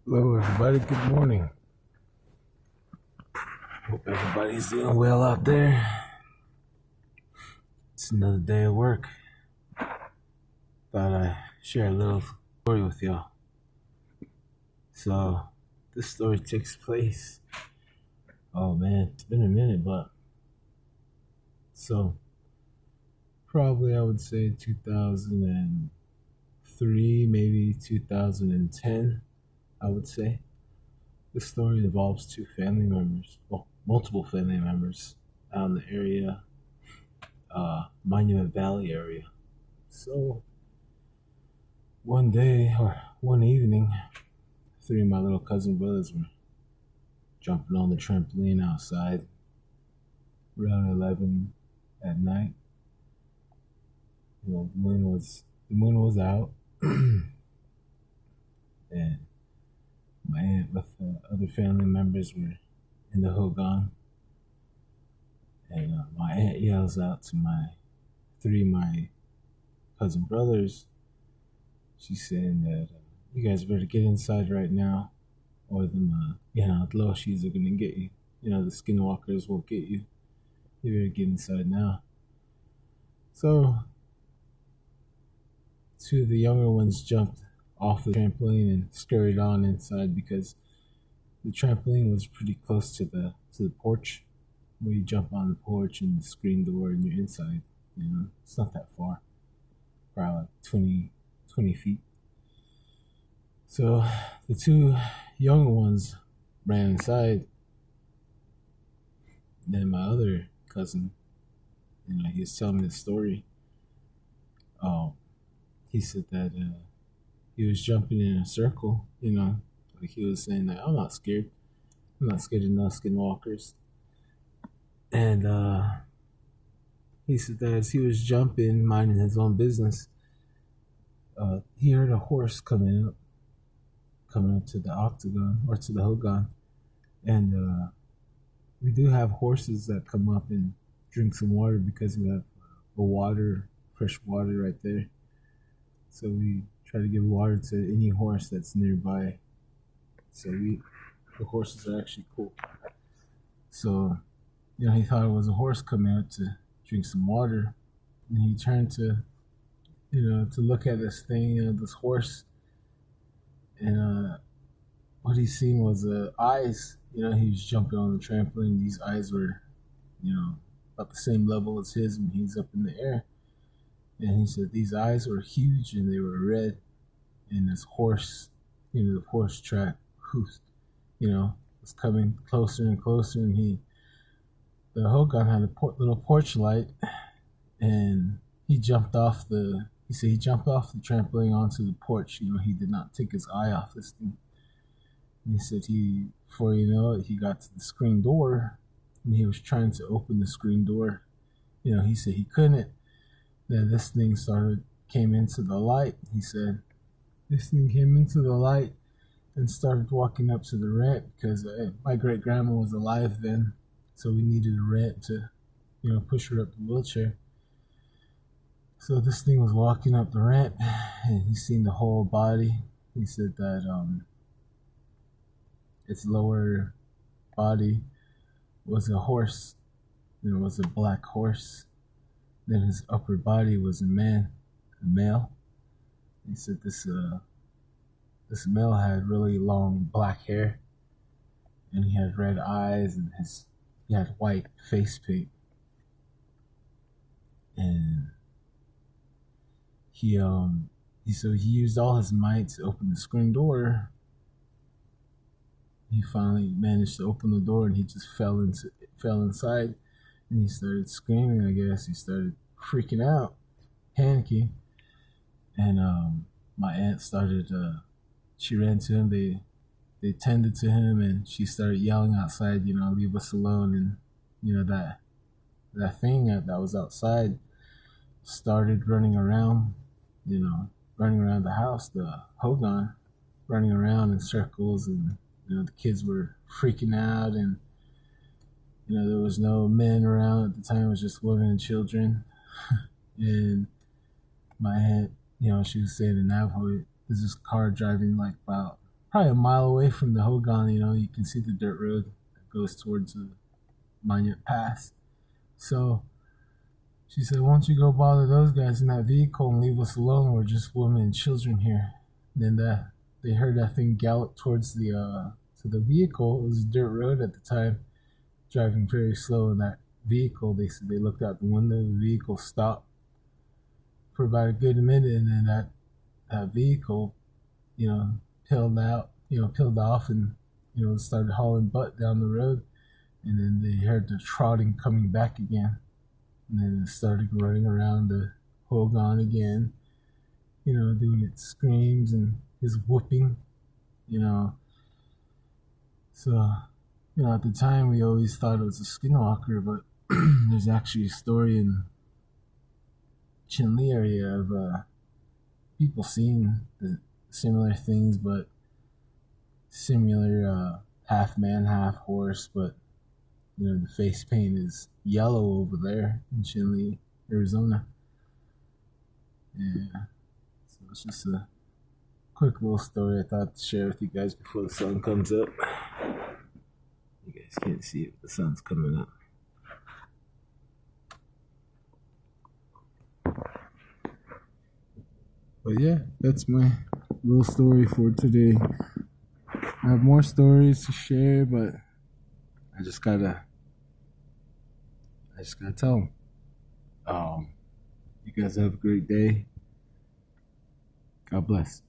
Hello, everybody. Good morning. Hope everybody's doing well out there. It's another day of work. Thought I'd share a little story with y'all. So, this story takes place. Oh man, it's been a minute, but so probably I would say 2003, maybe 2010. I would say this story involves two family members, well, multiple family members out in the area, Monument Valley area. So one day or one evening, three of my little cousin brothers were jumping on the trampoline outside around 11 at night. The moon was out, and my aunt with other family members were in the hogan, and my aunt yells out to my cousin brothers. She's saying that you guys better get inside right now, or the Loshis are gonna get you. The skinwalkers will get you. You better get inside now. So two of the younger ones jumped off the trampoline and scurried on inside because the trampoline was pretty close to the porch, where you jump on the porch and the screen door and you're inside. It's not that far, probably like 20 feet. So the two younger ones ran inside. Then my other cousin, he was telling me the story. He said that he was jumping in a circle, like he was saying that I'm not scared. I'm not scared of no skinwalkers. And he said that as he was jumping, minding his own business, he heard a horse coming up to the octagon or to the hogan. And we do have horses that come up and drink some water because we have fresh water right there. So we try to give water to any horse that's nearby. So the horses are actually cool. So, he thought it was a horse coming out to drink some water. And he turned to look at this thing, this horse. And what he seen was eyes. He was jumping on the trampoline. These eyes were, about the same level as his when he's up in the air. And he said these eyes were huge and they were red. And this horse, the horse track, was coming closer and closer. And the hogan had a little porch light, and he jumped off the trampoline onto the porch. He did not take his eye off this thing. And he said before you know it, he got to the screen door, and he was trying to open the screen door. He said he couldn't. Then this thing came into the light. He said this thing came into the light and started walking up to the ramp because my great grandma was alive then, so we needed a ramp to, push her up the wheelchair. So this thing was walking up the ramp, and he seen the whole body. He said that its lower body was a horse, was a black horse. Then his upper body was a male. He said this male had really long black hair, and he had red eyes, and he had white face paint. And he used all his might to open the screen door. He finally managed to open the door, and he just fell inside, and he started screaming. I guess he started freaking out, panicking, and my aunt started. She ran to him. They tended to him, and she started yelling outside, leave us alone. And that thing that was outside started running around the house, the hogan, running around in circles, and the kids were freaking out, and there was no men around at the time. It was just women and children. And my aunt, she was saying in Navajo, there's this car driving like about probably a mile away from the Hogan. You can see the dirt road that goes towards the Monument Pass. So she said, "Why don't you go bother those guys in that vehicle and leave us alone? We're just women and children here." And then they heard that thing gallop towards the vehicle. It was a dirt road at the time, driving very slow in that vehicle. They said they looked out the window, the vehicle stopped for about a good minute, and then that vehicle, you know, peeled off and, started hauling butt down the road. And then they heard the trotting coming back again. And then it started running around the Hogan again, doing its screams and his whooping, you know. So, at the time we always thought it was a skinwalker, but there's actually a story in Chinle area of people seeing the similar things, but similar half man, half horse, but the face paint is yellow over there in Chinle, Arizona. Yeah, so it's just a quick little story I thought to share with you guys before the sun comes up. You guys can't see it, but the sun's coming up. But yeah, that's my little story for today. I have more stories to share, but I just gotta tell them. You guys have a great day. God bless.